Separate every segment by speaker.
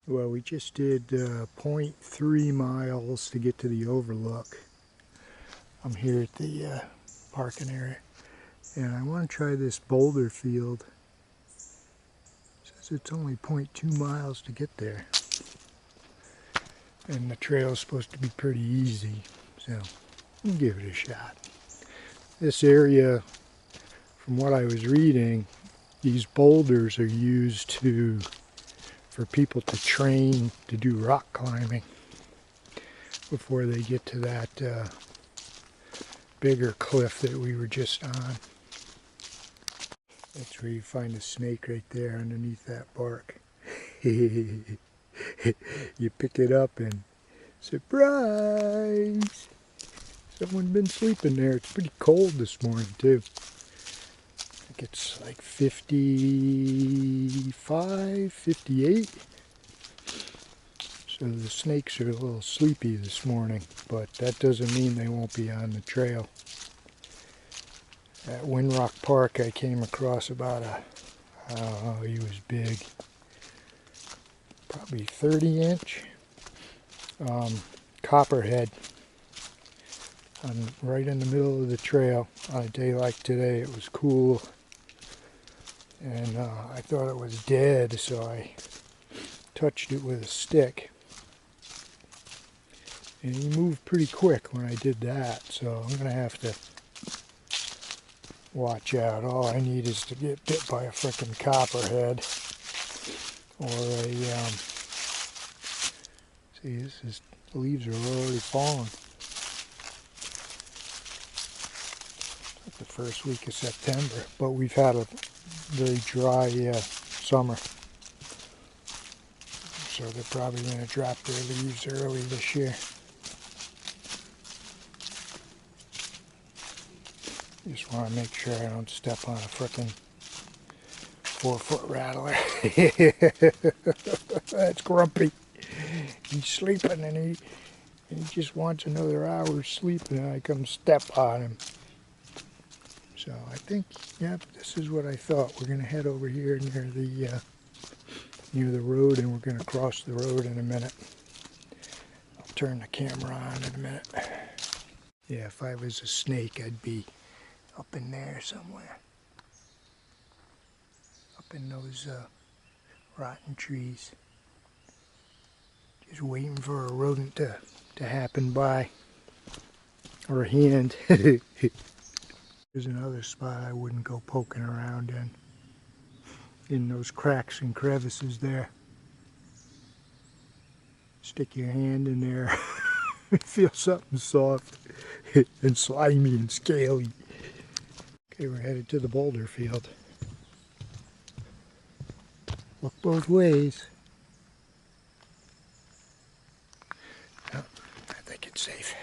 Speaker 1: Well, we just did 0.3 miles to get to the overlook. I'm here at the parking area, and I want to try this boulder field. It says it's only 0.2 miles to get there, and the trail is supposed to be pretty easy, so we'll give it a shot. This area, from what I was reading, these boulders are used for people to train to do rock climbing before they get to that bigger cliff that we were just on. That's where you find a snake right there underneath that bark. You pick it up and surprise! Someone's been sleeping there. It's pretty cold this morning too. I think it's like 55, 58. So the snakes are a little sleepy this morning, but that doesn't mean they won't be on the trail. At Windrock Park, I came across about he was big, probably 30-inch copperhead, right in the middle of the trail. On a day like today, it was cool, and I thought it was dead, so I touched it with a stick. And he moved pretty quick when I did that, so I'm going to have to watch out. All I need is to get bit by a frickin' copperhead or a, see, the leaves are already falling. It's the first week of September, but we've had a very dry summer. So they're probably going to drop their leaves early this year. Just want to make sure I don't step on a frickin' 4-foot rattler. That's Grumpy. He's sleeping and he just wants another hour's sleep, and I come step on him. So I think, yep, this is what I thought. We're going to head over here near the road, and we're going to cross the road in a minute. I'll turn the camera on in a minute. Yeah, if I was a snake, I'd be up in there somewhere. Up in those rotten trees. Just waiting for a rodent to happen by. Or a hand. There's another spot I wouldn't go poking around in those cracks and crevices there. Stick your hand in there. Feel something soft and slimy and scaly. Okay, we're headed to the boulder field. Look both ways. Oh, I think it's safe.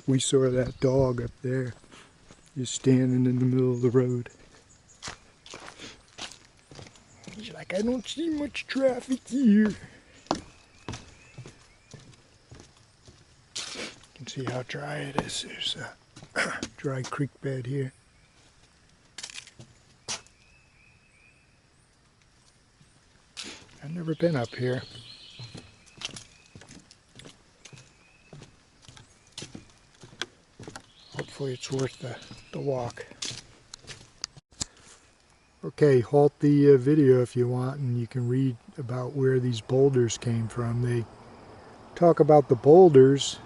Speaker 1: We saw that dog up there, just standing in the middle of the road. He's like, I don't see much traffic here. You can see how dry it is. There's a dry creek bed here. I've never been up here. Hopefully it's worth the walk. Okay, halt the video if you want, and you can read about where these boulders came from. They talk about the boulders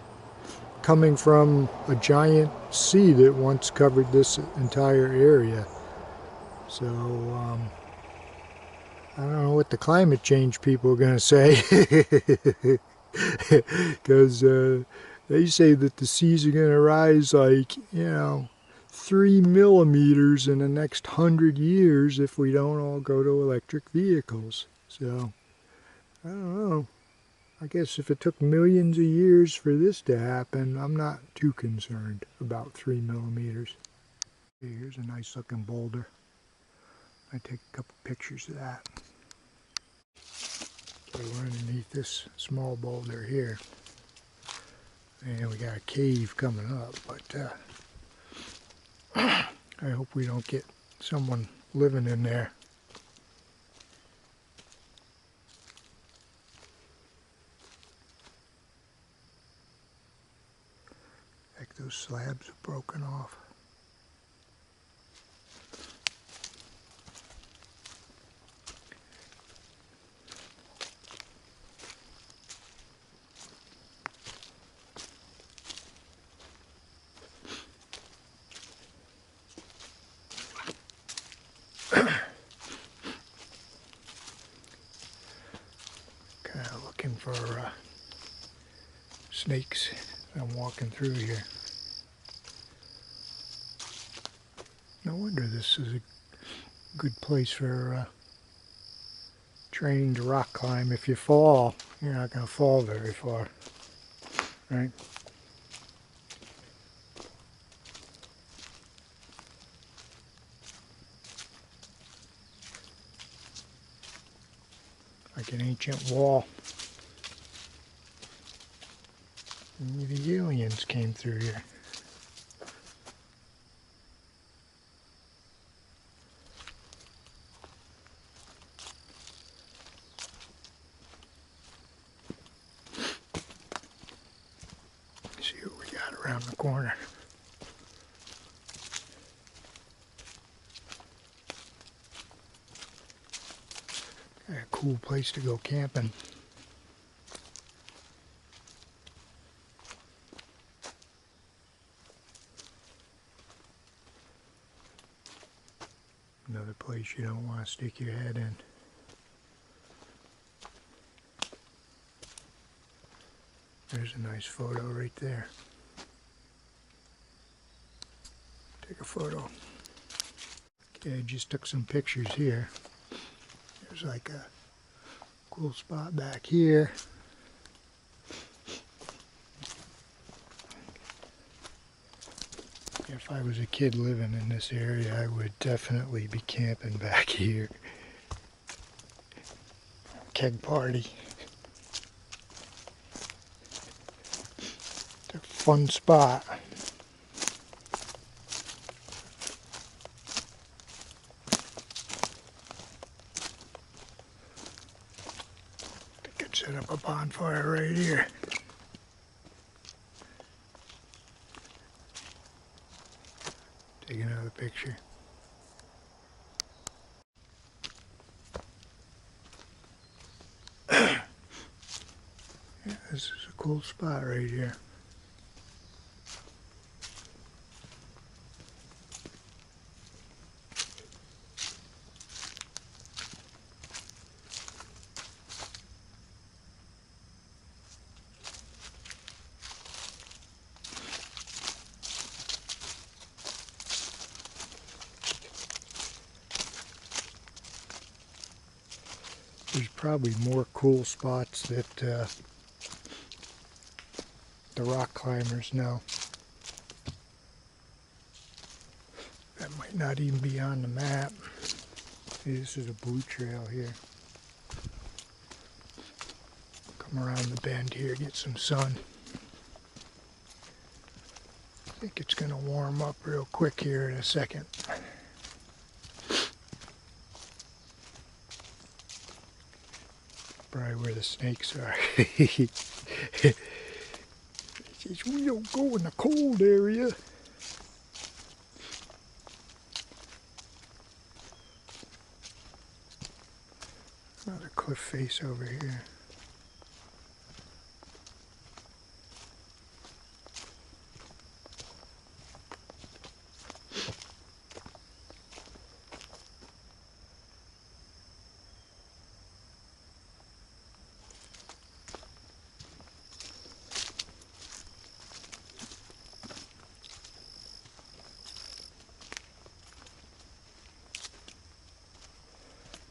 Speaker 1: coming from a giant sea that once covered this entire area. So, I don't know what the climate change people are going to say. Because they say that the seas are going to rise like, 3 millimeters in the next 100 years if we don't all go to electric vehicles. So, I don't know. I guess if it took millions of years for this to happen, I'm not too concerned about 3 millimeters. Okay, here's a nice looking boulder. I take a couple pictures of that. So we're underneath this small boulder here. And we got a cave coming up, but I hope we don't get someone living in there. those slabs have broken off. Kind of looking for snakes. I'm walking through here. No wonder this is a good place for training to rock climb. If you fall, you're not going to fall very far, right? Like an ancient wall. Maybe the aliens came through here. See what we got around the corner. Got a cool place to go camping. Another place you don't want to stick your head in. There's a nice photo right there. Take a photo. Okay, I just took some pictures here. There's like a cool spot back here. If I was a kid living in this area, I would definitely be camping back here. Keg party. It's a fun spot. I could set up a bonfire right here. Take another picture. Yeah, this is a cool spot right here. There's probably more cool spots that the rock climbers know. That might not even be on the map. See, this is a blue trail here. Come around the bend here, get some sun. I think it's going to warm up real quick here in a second. Probably where the snakes are. He says, we don't go in the cold area. Another cliff face over here.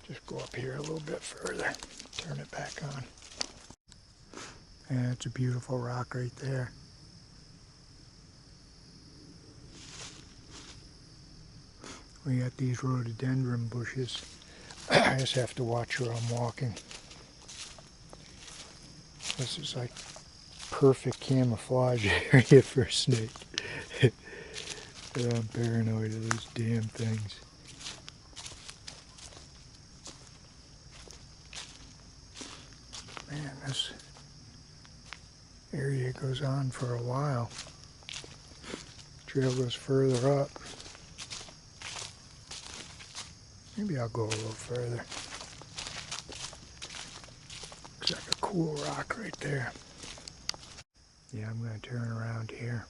Speaker 1: Just go up here a little bit further, turn it back on. And it's a beautiful rock right there. We got these rhododendron bushes. I just have to watch where I'm walking. This is like perfect camouflage area for a snake. But I'm paranoid of those damn things. Man, this area goes on for a while. trail goes further up. Maybe I'll go a little further. Looks like a cool rock right there. Yeah, I'm going to turn around here.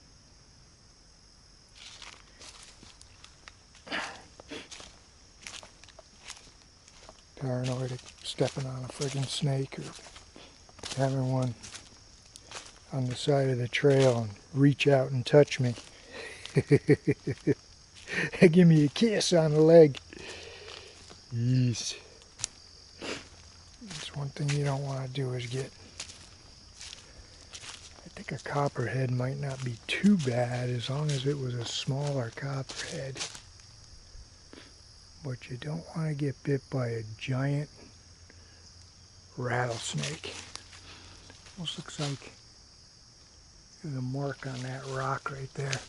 Speaker 1: Paranoid of stepping on a friggin' snake or having one on the side of the trail and reach out and touch me. Give me a kiss on the leg. Yes. That's one thing you don't want to do is get... I think a copperhead might not be too bad as long as it was a smaller copperhead. But you don't want to get bit by a giant rattlesnake. Almost looks like there's a mark on that rock right there.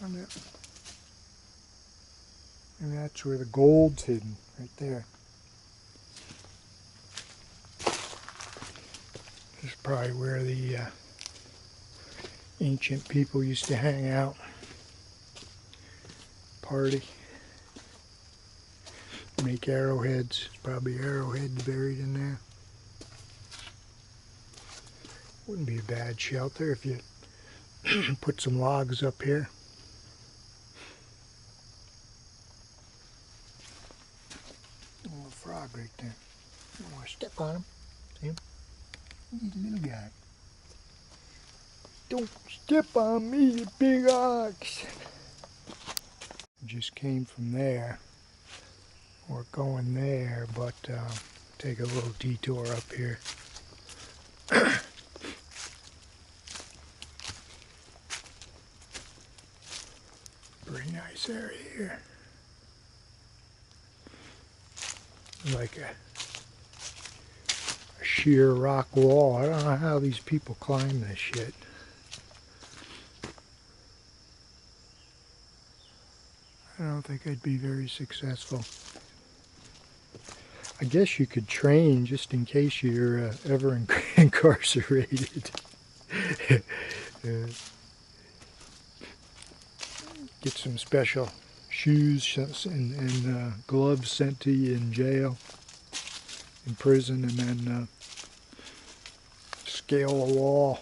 Speaker 1: And that's where the gold's hidden, right there. This is probably where the ancient people used to hang out, party, make arrowheads. There's probably arrowheads buried in there. Wouldn't be a bad shelter if you put some logs up here. A little frog right there. You don't want to step on him. See him? He's a little guy. Don't step on me, you big ox. Just came from there. We're going there, but take a little detour up here. Pretty nice area here. Like a sheer rock wall. I don't know how these people climb this shit. I don't think I'd be very successful. I guess you could train just in case you're ever incarcerated. Get some special shoes and gloves sent to you in jail, in prison, and then scale a wall.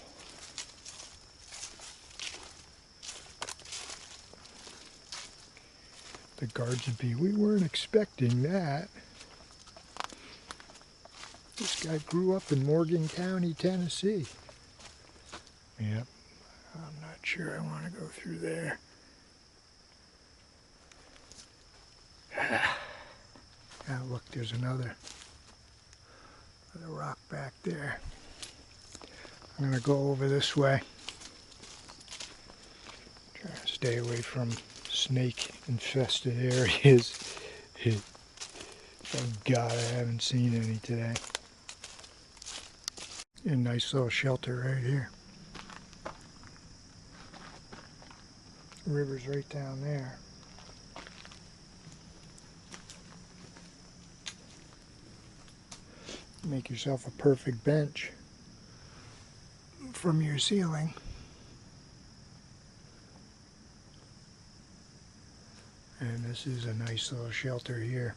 Speaker 1: The guards would be, we weren't expecting that. This guy grew up in Morgan County, Tennessee. Yep, I'm not sure I want to go through there. Ah, look, there's another rock back there. I'm going to go over this way. Try to stay away from snake-infested areas. Thank God I haven't seen any today. A nice little shelter right here. The river's right down there. Make yourself a perfect bench from your ceiling. And this is a nice little shelter here.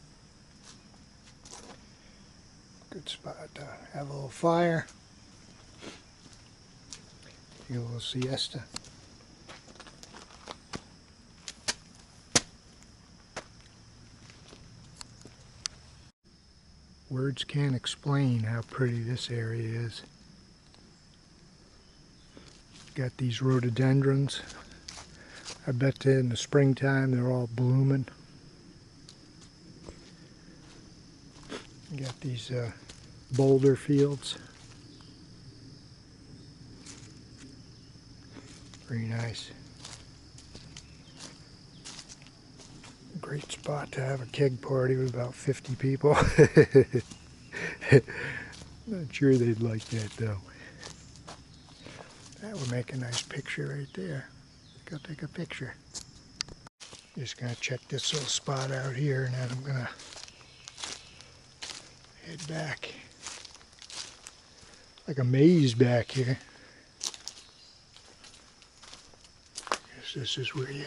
Speaker 1: Good spot to have a little fire. Take a little siesta. Words can't explain how pretty this area is. Got these rhododendrons. I bet in the springtime they're all blooming. Got these boulder fields. Very nice. Great spot to have a keg party with about 50 people. Not sure they'd like that though. That would make a nice picture right there. Go take a picture. Just gonna check this little spot out here and then I'm gonna head back. Like a maze back here. guess this is where you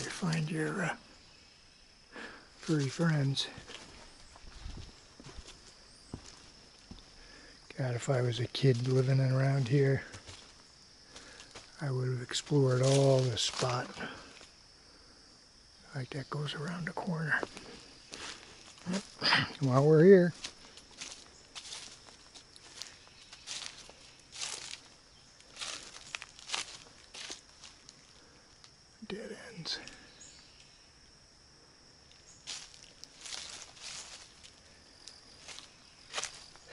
Speaker 1: find your furry friends. God, if I was a kid living around here, I would have explored all this spot. Like that goes around the corner. While we're here, dead ends.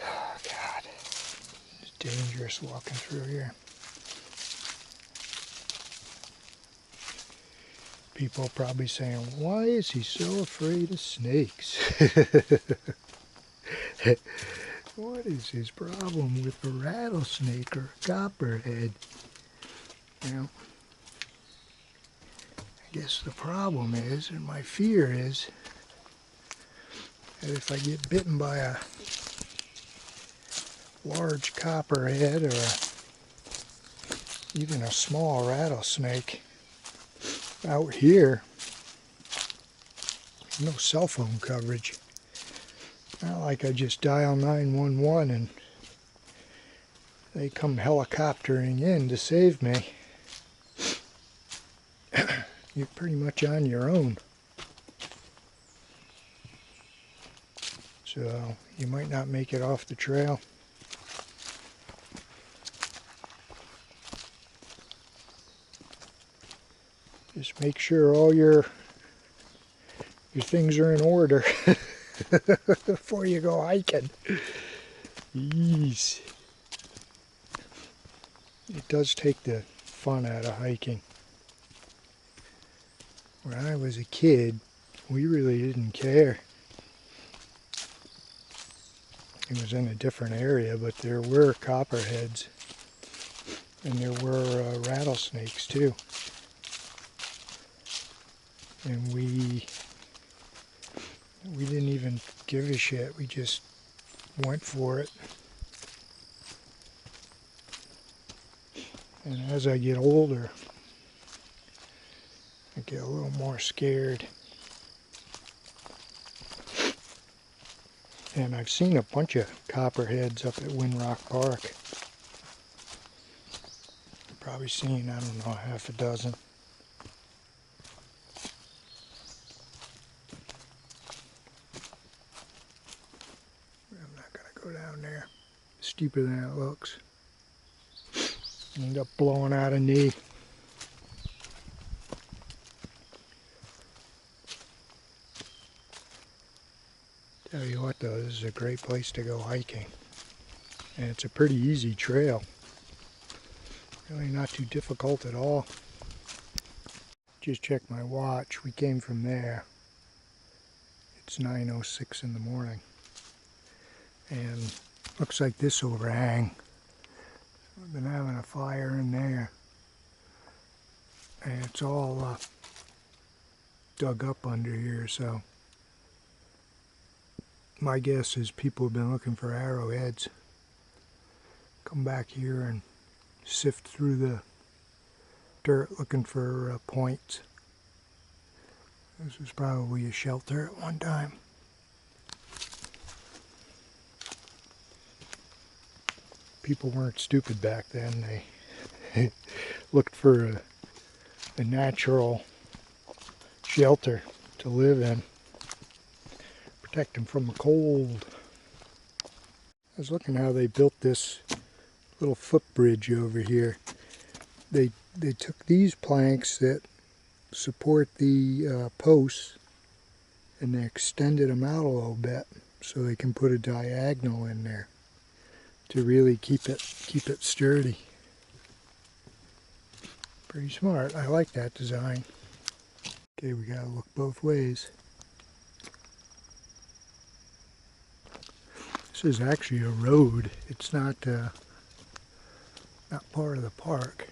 Speaker 1: Oh God, it's dangerous walking through here. People probably saying, why is he so afraid of snakes? What is his problem with a rattlesnake or a copperhead? You know, I guess the problem is, and my fear is, that if I get bitten by a large copperhead or even a small rattlesnake, out here, no cell phone coverage. Not like I just dial 911 and they come helicoptering in to save me. You're pretty much on your own. So you might not make it off the trail. Just make sure all your things are in order before you go hiking. Jeez. It does take the fun out of hiking. When I was a kid, we really didn't care. It was in a different area, but there were copperheads and there were rattlesnakes too. And we didn't even give a shit. We just went for it. And as I get older, I get a little more scared. And I've seen a bunch of copperheads up at Windrock Park. I've probably seen, I don't know, half a dozen. I'm not going to go down there. Steeper than it looks. End up blowing out a knee. Tell you what though, this is a great place to go hiking. And it's a pretty easy trail. Really not too difficult at all. Just checked my watch. We came from there. It's 9:06 in the morning. And looks like this overhang. We've been having a fire in there. And it's all dug up under here, so my guess is people have been looking for arrowheads. Come back here and sift through the dirt looking for points. This was probably a shelter at one time. People weren't stupid back then. They looked for a natural shelter to live in. Protect them from the cold. I was looking how they built this little footbridge over here. They took these planks that support the posts and they extended them out a little bit so they can put a diagonal in there to really keep it sturdy. Pretty smart. I like that design. Okay, we gotta look both ways. This is actually a road. It's not part of the park.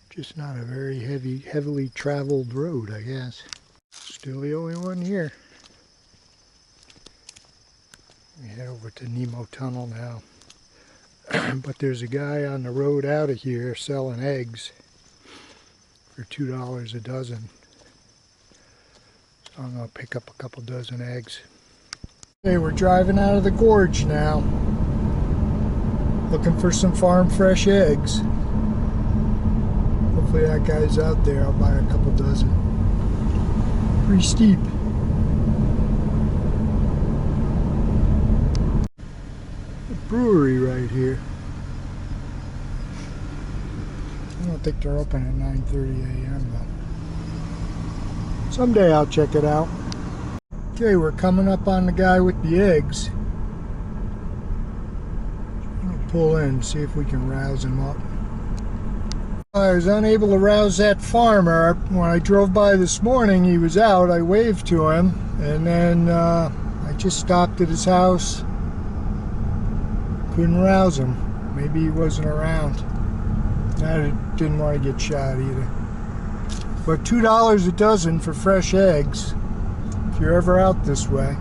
Speaker 1: Just not a very heavily traveled road, I guess. Still the only one here. We head over to Nemo Tunnel now. But there's a guy on the road out of here selling eggs for $2 a dozen. So I'm going to pick up a couple dozen eggs. Okay, we're driving out of the gorge now. Looking for some farm fresh eggs. Hopefully that guy's out there. I'll buy a couple dozen. Pretty steep. A brewery right here. I don't think they're open at 9:30 a.m. though. Someday I'll check it out. Okay, we're coming up on the guy with the eggs. I'm gonna pull in and see if we can rouse him up. I was unable to rouse that farmer. When I drove by this morning, he was out. I waved to him, and then I just stopped at his house. Couldn't rouse him. Maybe he wasn't around. I didn't want to get shot either. But $2 a dozen for fresh eggs, if you're ever out this way.